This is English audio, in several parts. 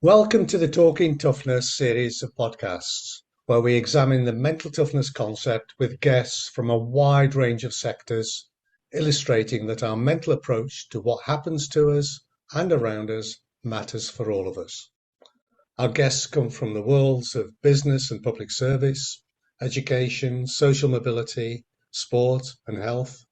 Welcome to the Talking Toughness series of podcasts, where we examine the mental toughness concept with guests from a wide range of sectors, illustrating that our mental approach to what happens to us and around us matters for all of us. Our guests come from the worlds of business and public service, education, social mobility, sport, and health.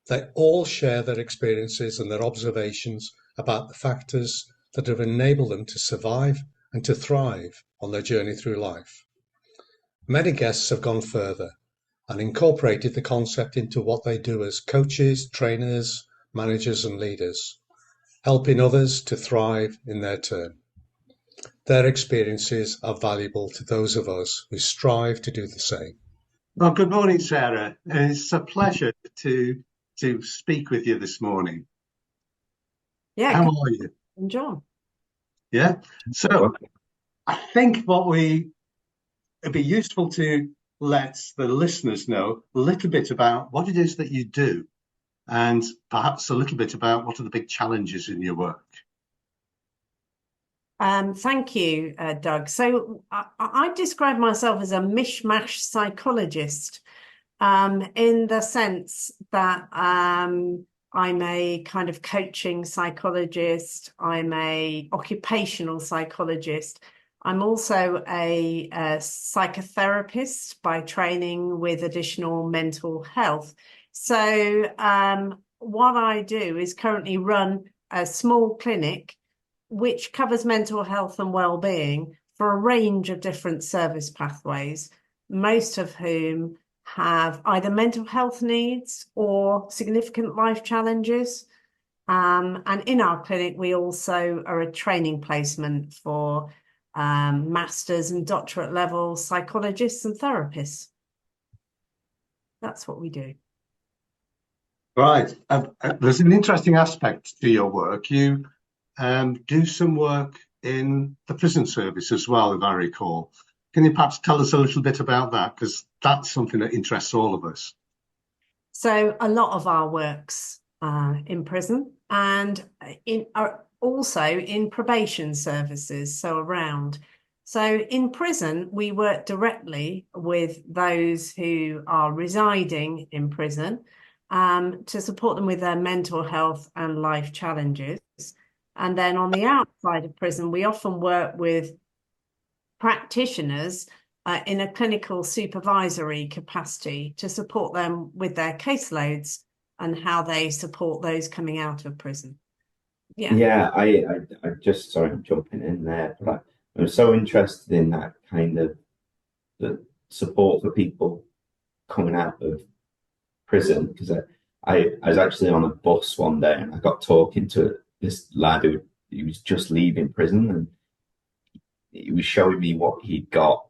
They all share their experiences and their observations about the factors that have enabled them to survive and to thrive on their journey through life. Many guests have gone further and incorporated the concept into what they do as coaches, trainers, managers, and leaders, helping others to thrive in their turn. Their experiences are valuable to those of us who strive to do the same. Well, good morning, Sarah. It's a pleasure to speak with you this morning. Yeah, How are you? and John. Yeah. So I think it'd be useful to let the listeners know a little bit about what it is that you do, and perhaps a little bit about what are the big challenges in your work. Thank you, Doug. So I describe myself as a mishmash psychologist, in the sense that I'm a kind of coaching psychologist. I'm a occupational psychologist. I'm also a psychotherapist by training with additional mental health. So what I do is currently run a small clinic which covers mental health and well-being for a range of different service pathways, most of whom have either mental health needs or significant life challenges. And in our clinic, we also are a training placement for master's and doctorate level psychologists and therapists. That's what we do. Right. There's an interesting aspect to your work. You do some work in the prison service as well, if I recall. Can you perhaps tell us a little bit about that? Because that's something that interests all of us. So a lot of our works in prison and are also in probation services, so around. So in prison, we work directly with those who are residing in prison to support them with their mental health and life challenges. And then on the outside of prison, we often work with practitioners in a clinical supervisory capacity to support them with their caseloads and how they support those coming out of prison. Yeah, I just, sorry, I'm jumping in there, but I'm so interested in that kind of the support for people coming out of prison, because I was actually on a bus one day and I got talking to this lad who was just leaving prison, and he was showing me what he'd got,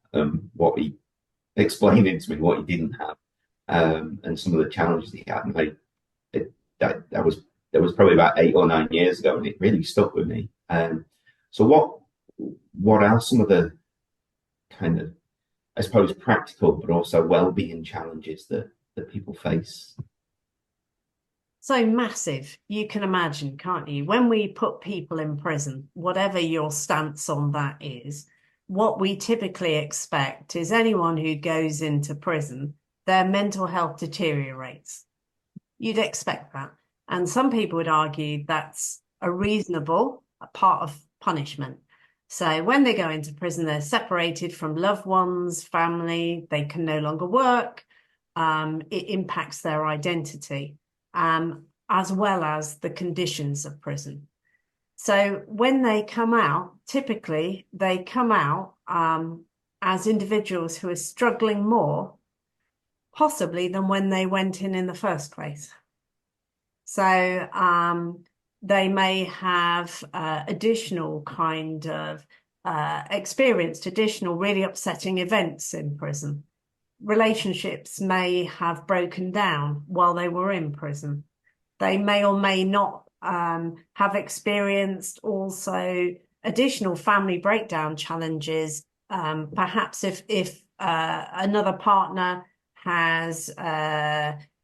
what he explaining to me what he didn't have, and some of the challenges he had. And that was probably about 8 or 9 years ago, and it really stuck with me. So what are some of the kind of, I suppose, practical but also well-being challenges that people face? So massive, you can imagine, can't you? When we put people in prison, whatever your stance on that is, what we typically expect is anyone who goes into prison, their mental health deteriorates. You'd expect that. And some people would argue that's a reasonable part of punishment. So when they go into prison, they're separated from loved ones, family, they can no longer work. It impacts their identity. As well as the conditions of prison. So when they come out, typically they come out as individuals who are struggling more, possibly than when they went in the first place. So they may have additional kind of experienced additional really upsetting events in prison. Relationships may have broken down while they were in prison. They may or may not have experienced also additional family breakdown challenges. Perhaps if another partner has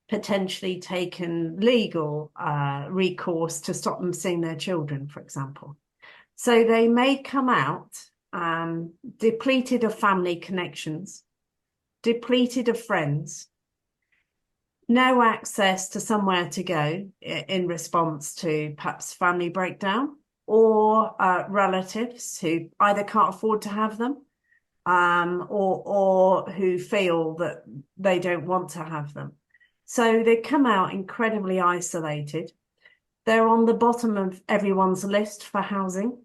potentially taken legal recourse to stop them seeing their children, for example. So they may come out depleted of family connections, depleted of friends, no access to somewhere to go in response to perhaps family breakdown, or relatives who either can't afford to have them, or who feel that they don't want to have them. So they come out incredibly isolated. They're on the bottom of everyone's list for housing.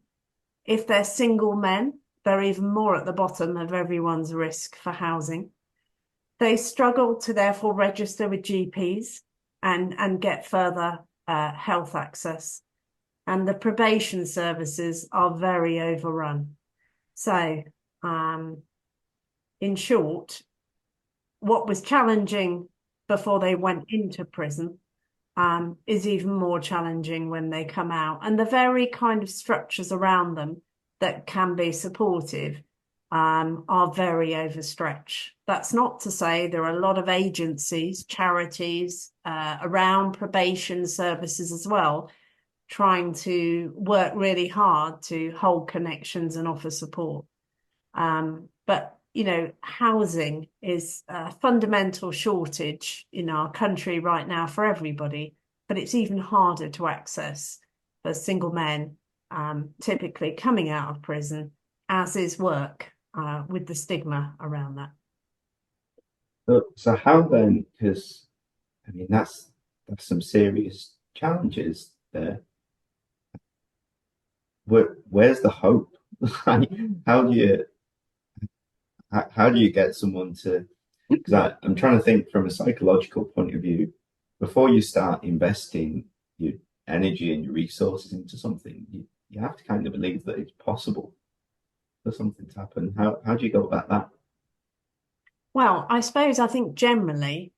If they're single men, they're even more at the bottom of everyone's risk for housing. They struggle to therefore register with GPs and get further health access. And the probation services are very overrun. So, in short, what was challenging before they went into prison is even more challenging when they come out. And the very kind of structures around them that can be supportive are very overstretched. That's not to say there are a lot of agencies, charities around probation services as well, trying to work really hard to hold connections and offer support. But, you know, housing is a fundamental shortage in our country right now for everybody, but it's even harder to access for single men, typically coming out of prison, as is work, with the stigma around that. So how then, because I mean, that's some serious challenges there. Where's the hope? How do you get someone to, because I'm trying to think from a psychological point of view, before you start investing your energy and your resources into something, you have to kind of believe that it's possible for something to happen. How do you go about that? Well, I think generally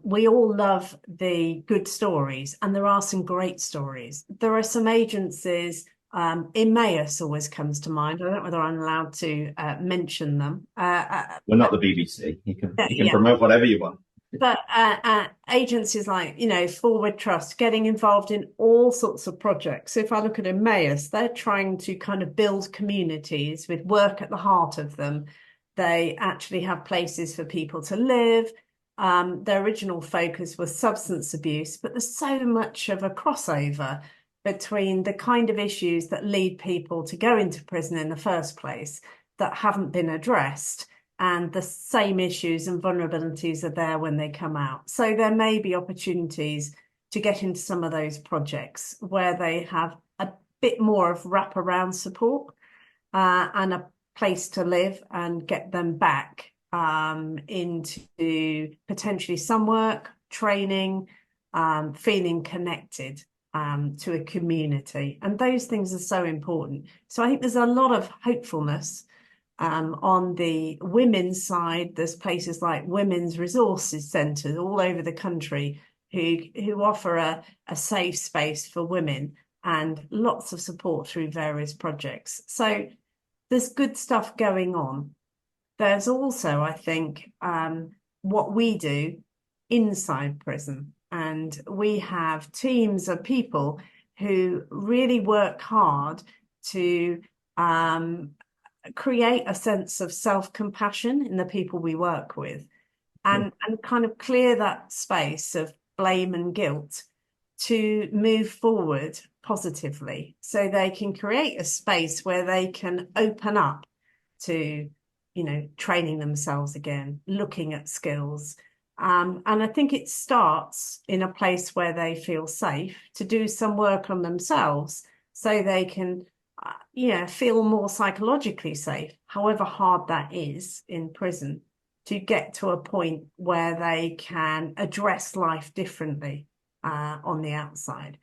we all love the good stories, and there are some great stories. There are some agencies, Emmaus always comes to mind. I don't know whether I'm allowed to mention them. We're not the BBC. You can promote whatever you want. But agencies like, you know, Forward Trust, getting involved in all sorts of projects. So if I look at Emmaus, they're trying to kind of build communities with work at the heart of them. They actually have places for people to live. Their original focus was substance abuse, but there's so much of a crossover between the kind of issues that lead people to go into prison in the first place that haven't been addressed, and the same issues and vulnerabilities are there when they come out. So there may be opportunities to get into some of those projects where they have a bit more of wraparound support and a place to live, and get them back into potentially some work, training, feeling connected to a community. And those things are so important. So I think there's a lot of hopefulness. On the women's side, there's places like women's resources centres all over the country who offer a safe space for women, and lots of support through various projects. So there's good stuff going on. There's also, I think, what we do inside prison. And we have teams of people who really work hard to create a sense of self-compassion in the people we work with, and kind of clear that space of blame and guilt to move forward positively, so they can create a space where they can open up to, you know, training themselves again, looking at skills. And I think it starts in a place where they feel safe to do some work on themselves, so they can feel more psychologically safe, however hard that is in prison, to get to a point where they can address life differently on the outside.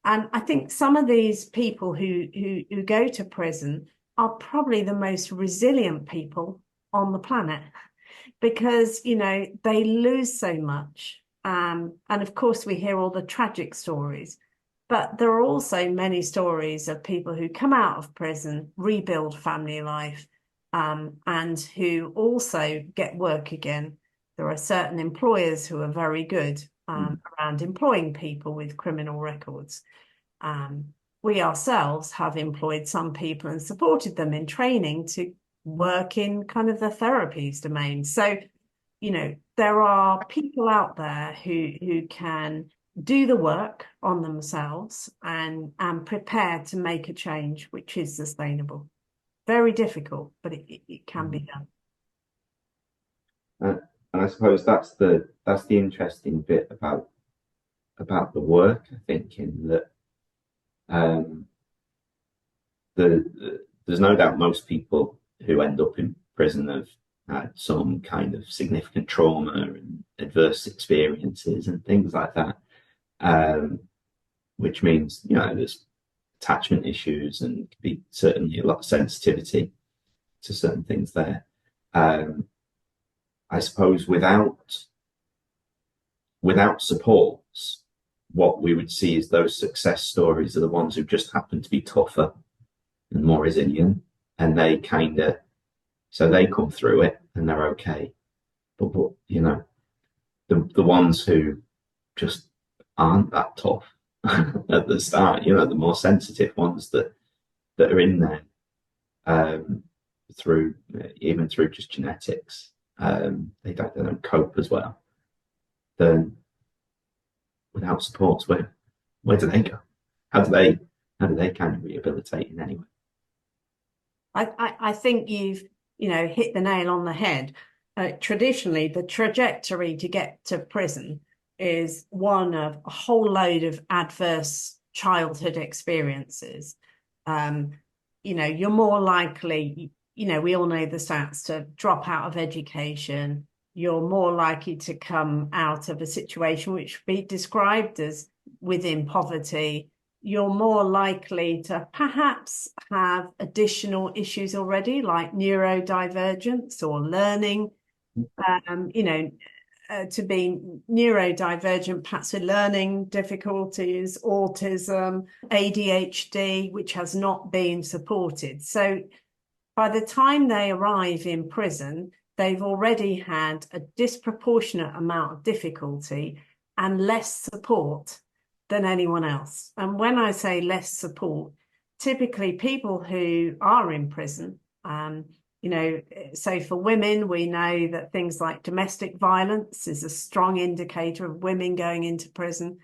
And I think some of these people who go to prison are probably the most resilient people on the planet, because, you know, they lose so much. And of course, we hear all the tragic stories. But there are also many stories of people who come out of prison, rebuild family life, and who also get work again. There are certain employers who are very good around employing people with criminal records. we ourselves have employed some people and supported them in training to work in kind of the therapies domain. So, you know, there are people out there who can do the work on themselves and prepare to make a change which is sustainable. Very difficult, but it can be done. And I suppose that's the interesting bit about the work, I think, in that there's no doubt most people who end up in prison have had some kind of significant trauma and adverse experiences and things like that, which means, you know, there's attachment issues and can be certainly a lot of sensitivity to certain things there. I suppose without supports, what we would see is those success stories are the ones who just happen to be tougher and more resilient, and they so they come through it and they're okay. But you know, the ones who just aren't that tough at the start, you know, the more sensitive ones that are in there through just genetics, they don't cope as well. Then without supports, where do they go? How do they kind of rehabilitate in any way? I think you've, you know, hit the nail on the head. Traditionally, the trajectory to get to prison is one of a whole load of adverse childhood experiences. You know, you're more likely, you know, we all know the stats, to drop out of education. You're more likely to come out of a situation which would be described as within poverty. You're more likely to perhaps have additional issues already, like neurodivergence or learning, you know, to be neurodivergent, perhaps with learning difficulties, autism, ADHD, which has not been supported. So by the time they arrive in prison, they've already had a disproportionate amount of difficulty and less support than anyone else. And when I say less support, typically people who are in prison, you know, so for women, we know that things like domestic violence is a strong indicator of women going into prison.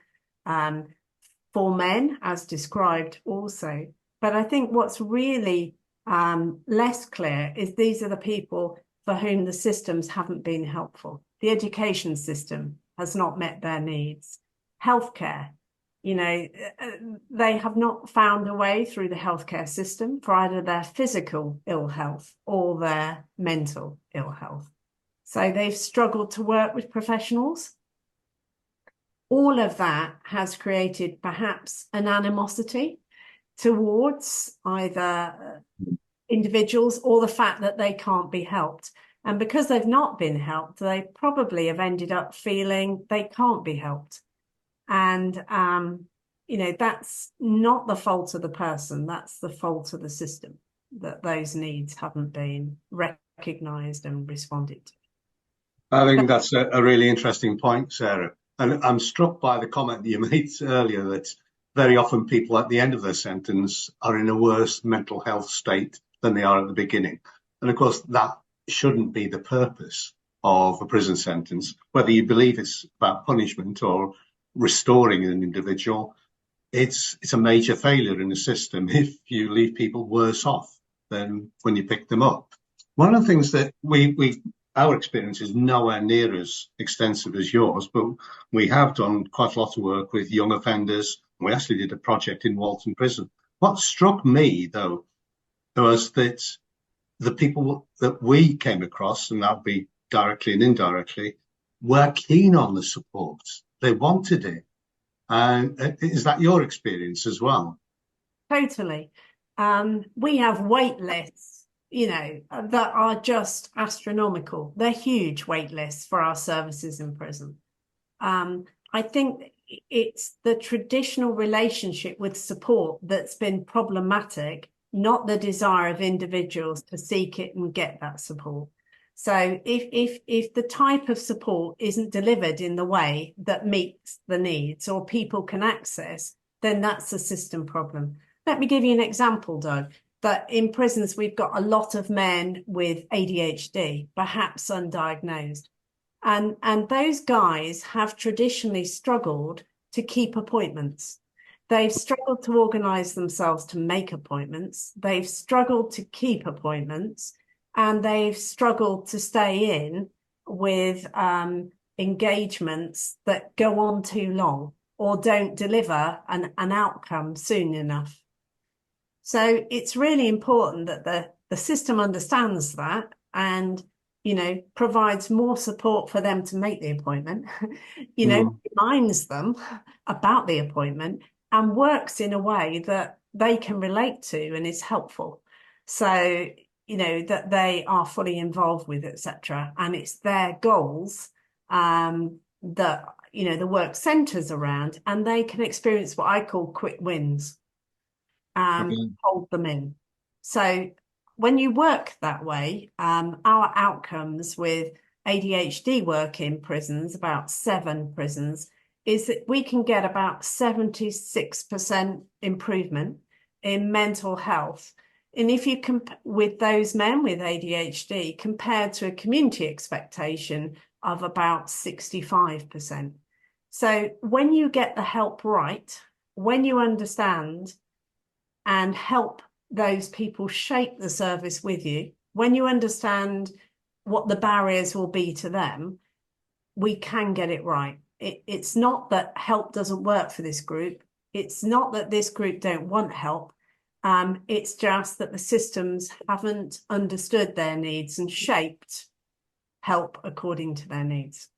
For men, as described also. But I think what's really less clear is these are the people for whom the systems haven't been helpful. The education system has not met their needs. Healthcare, you know, they have not found a way through the healthcare system for either their physical ill health or their mental ill health. So they've struggled to work with professionals. All of that has created perhaps an animosity towards either individuals or the fact that they can't be helped. And because they've not been helped, they probably have ended up feeling they can't be helped. And, you know, that's not the fault of the person, that's the fault of the system, that those needs haven't been recognised and responded to. I think that's a really interesting point, Sarah. And I'm struck by the comment that you made earlier that very often people at the end of their sentence are in a worse mental health state than they are at the beginning. And of course, that shouldn't be the purpose of a prison sentence, whether you believe it's about punishment or restoring an individual. It's a major failure in the system if you leave people worse off than when you pick them up. One of the things that our experience is nowhere near as extensive as yours, but we have done quite a lot of work with young offenders. We actually did a project in Walton Prison. What struck me, though, was that the people that we came across, and that would be directly and indirectly, were keen on the support. They wanted it. And is that your experience as well? Totally. We have wait lists, you know, that are just astronomical. They're huge wait lists for our services in prison. I think it's the traditional relationship with support that's been problematic, not the desire of individuals to seek it and get that support. So if the type of support isn't delivered in the way that meets the needs or people can access, then that's a system problem. Let me give you an example, Doug, that in prisons we've got a lot of men with ADHD, perhaps undiagnosed. And those guys have traditionally struggled to keep appointments. They've struggled to organise themselves to make appointments. They've struggled to keep appointments, and they've struggled to stay in with engagements that go on too long or don't deliver an outcome soon enough. So it's really important that the system understands that and, you know, provides more support for them to make the appointment, you know, reminds them about the appointment and works in a way that they can relate to and is helpful. So, you know, that they are fully involved with, etc. And it's their goals that, you know, the work centres around, and they can experience what I call quick wins. Hold them in. So when you work that way, our outcomes with ADHD work in prisons, about 7 prisons, is that we can get about 76% improvement in mental health. And if you with those men with ADHD compared to a community expectation of about 65%. So when you get the help right, when you understand and help those people shape the service with you, when you understand what the barriers will be to them, we can get it right. It's not that help doesn't work for this group. It's not that this group don't want help. It's just that the systems haven't understood their needs and shaped help according to their needs.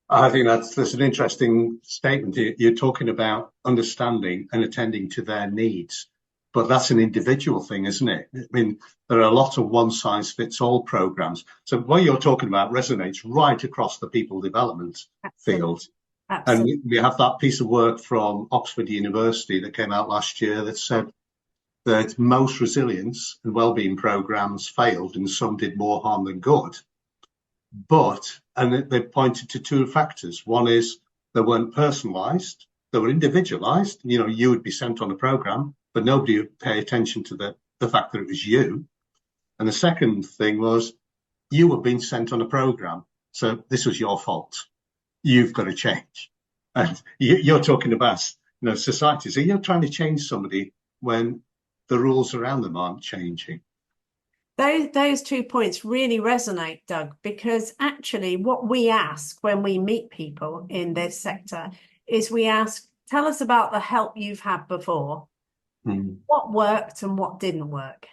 I think that's an interesting statement. You're talking about understanding and attending to their needs, but that's an individual thing, isn't it? I mean, there are a lot of one-size-fits-all programs. So what you're talking about resonates right across the people development field. Absolutely. And we have that piece of work from Oxford University that came out last year that said that most resilience and wellbeing programs failed and some did more harm than good. And they pointed to 2 factors. One is they weren't personalised, they were individualised. You know, you would be sent on a programme, but nobody would pay attention to the fact that it was you. And the second thing was you were being sent on a programme, so this was your fault. You've got to change. And you're talking about, you know, society. So you're trying to change somebody when the rules around them aren't changing. Those 2 points really resonate, Doug, because actually what we ask when we meet people in this sector is we ask, tell us about the help you've had before. What worked and what didn't work?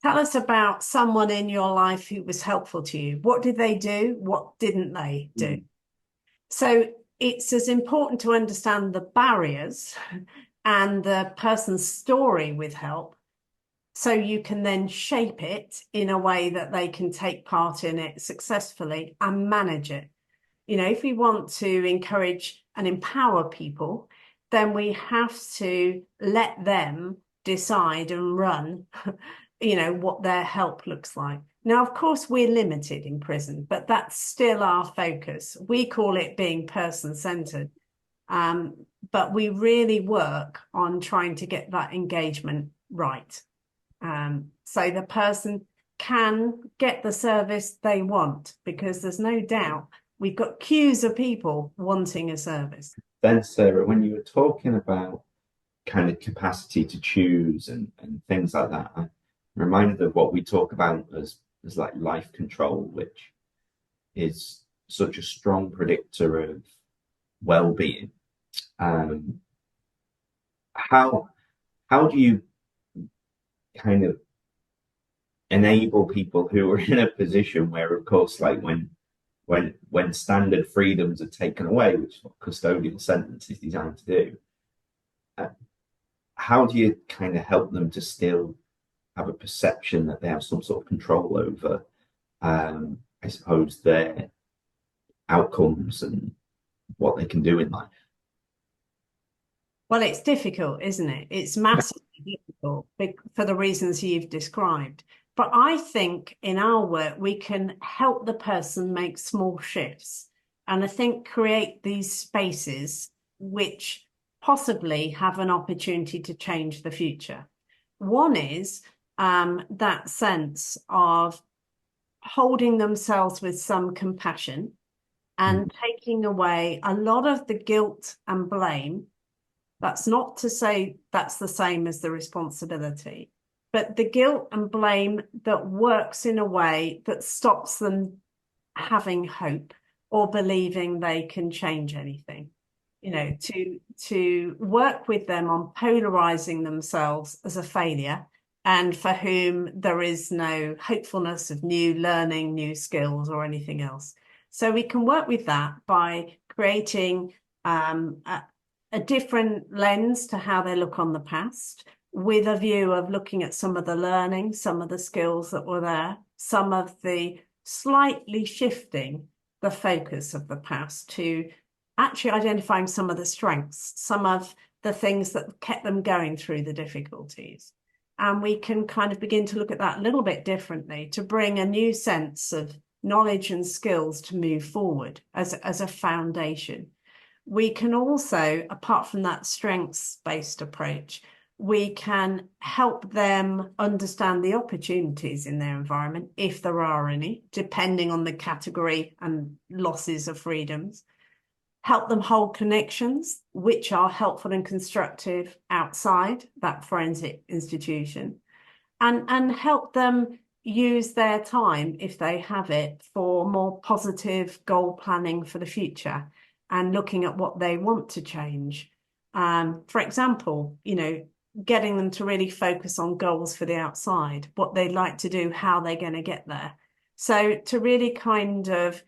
Tell us about someone in your life who was helpful to you. What did they do? What didn't they do? So it's as important to understand the barriers and the person's story with help, so you can then shape it in a way that they can take part in it successfully and manage it. You know, if we want to encourage and empower people, then we have to let them decide and run, you know, what their help looks like. Now, of course, we're limited in prison, but that's still our focus. We call it being person-centered. But we really work on trying to get that engagement right. So the person can get the service they want, because there's no doubt we've got queues of people wanting a service. Then, Sarah, when you were talking about kind of capacity to choose and things like that, I'm reminded of what we talk about as like life control, which is such a strong predictor of well-being. How do you kind of enable people who are in a position where, of course, like when standard freedoms are taken away, which is what custodial sentence is designed to do, how do you kind of help them to still have a perception that they have some sort of control over, I suppose, their outcomes and what they can do in life? Well, it's difficult, isn't it? It's massively difficult for the reasons you've described. But I think in our work, we can help the person make small shifts. And I think create these spaces which possibly have an opportunity to change the future. One is that sense of holding themselves with some compassion and taking away a lot of the guilt and blame. That's not to say that's the same as the responsibility, but the guilt and blame that works in a way that stops them having hope or believing they can change anything. You know, to work with them on polarizing themselves as a failure, and for whom there is no hopefulness of new learning, new skills, or anything else. So we can work with that by creating a different lens to how they look on the past, with a view of looking at some of the learning, some of the skills that were there, some of the slightly shifting the focus of the past to actually identifying some of the strengths, some of the things that kept them going through the difficulties. And we can kind of begin to look at that a little bit differently to bring a new sense of knowledge and skills to move forward as a foundation. We can also, apart from that strengths-based approach, we can help them understand the opportunities in their environment, if there are any, depending on the category and losses of freedoms. Help them hold connections which are helpful and constructive outside that forensic institution, and help them use their time, if they have it, for more positive goal planning for the future and looking at what they want to change. For example, you know, getting them to really focus on goals for the outside, what they'd like to do, how they're going to get there. So to really kind of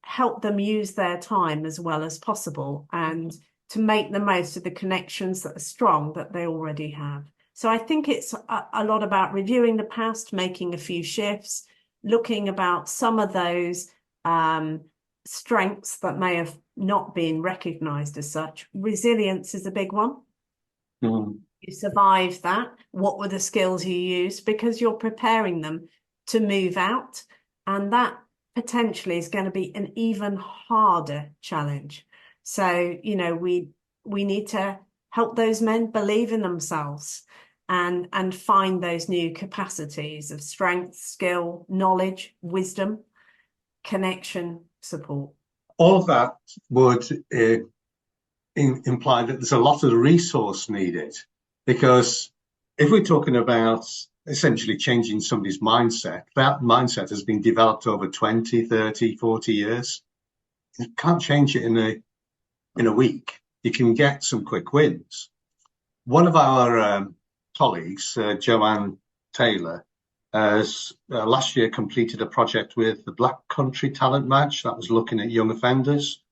help them use their time as well as possible, and to make the most of the connections that are strong that they already have. So I think it's a lot about reviewing the past, making a few shifts, looking about some of those strengths that may have not been recognized as such. Resilience is a big one. You survived that. What were the skills you used? Because you're preparing them to move out, and that potentially is going to be an even harder challenge. So, you know, we need to help those men believe in themselves and find those new capacities of strength, skill, knowledge, wisdom, connection, support. All of that would imply that there's a lot of resource needed, because if we're talking about essentially changing somebody's mindset, that mindset has been developed over 20, 30, 40 years. You can't change it in a week. You can get some quick wins. One of our colleagues, Joanne Taylor, has last year completed a project with the Black Country Talent Match that was looking at young offenders.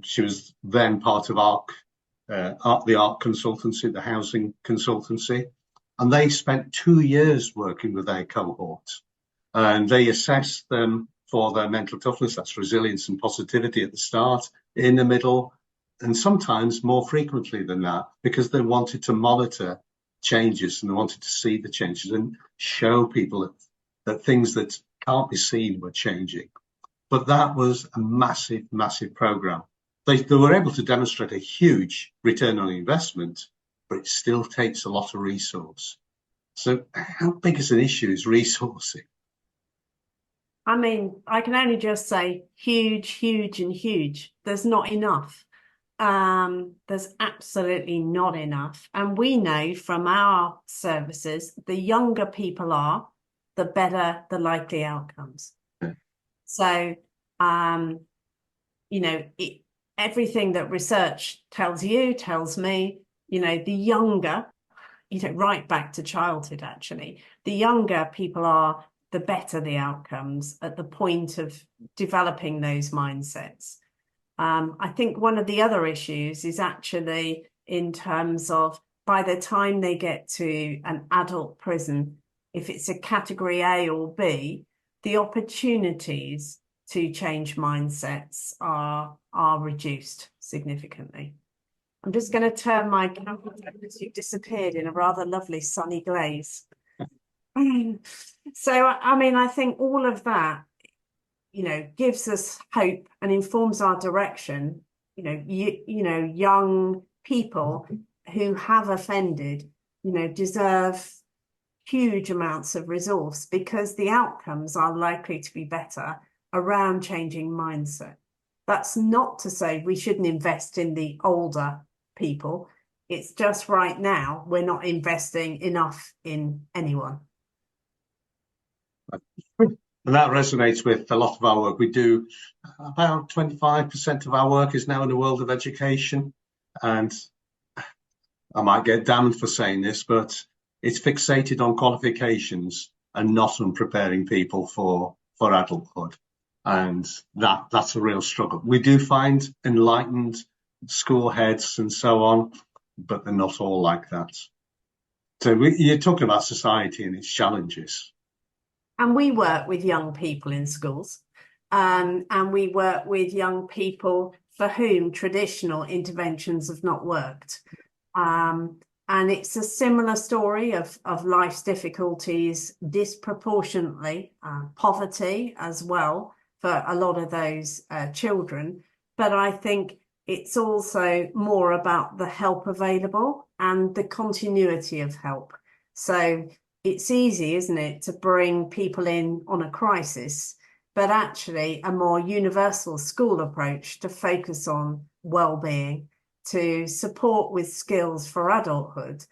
She was then part of the ARC consultancy, the housing consultancy, and they spent 2 years working with their cohort, and they assessed them for their mental toughness, that's resilience and positivity at the start, in the middle, and sometimes more frequently than that, because they wanted to monitor changes and they wanted to see the changes and show people that things that can't be seen were changing. But that was a massive, massive program. They were able to demonstrate a huge return on investment, but it still takes a lot of resource. So how big is an issue is resourcing? I mean, I can only just say huge, huge, and huge. There's not enough. There's absolutely not enough. And we know from our services, the younger people are, the better the likely outcomes. So, you know, everything that research tells you, tells me, you know, the younger, you know, right back to childhood, actually, the younger people are, the better the outcomes at the point of developing those mindsets. I think one of the other issues is actually in terms of by the time they get to an adult prison, if it's a category A or B, the opportunities to change mindsets are reduced significantly. I'm just going to turn my camera because you've disappeared in a rather lovely sunny glaze. So, I mean, I think all of that, you know, gives us hope and informs our direction. You know, young people who have offended, deserve huge amounts of resource, because the outcomes are likely to be better around changing mindset. That's not to say we shouldn't invest in the older people. It's just right now we're not investing enough in anyone. And that resonates with a lot of our work. We do about 25% of our work is now in the world of education. And I might get damned for saying this, but it's fixated on qualifications and not on preparing people for adulthood. And that's a real struggle. We do find enlightened school heads and so on, but they're not all like that. So you're talking about society and its challenges. And we work with young people in schools, and we work with young people for whom traditional interventions have not worked. And it's a similar story of life's difficulties, disproportionately poverty as well for a lot of those children. But I think it's also more about the help available and the continuity of help. So it's easy, isn't it, to bring people in on a crisis, but actually a more universal school approach to focus on well-being, to support with skills for adulthood,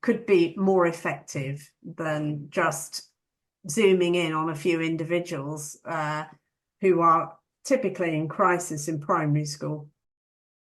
could be more effective than just zooming in on a few individuals who are typically in crisis in primary school.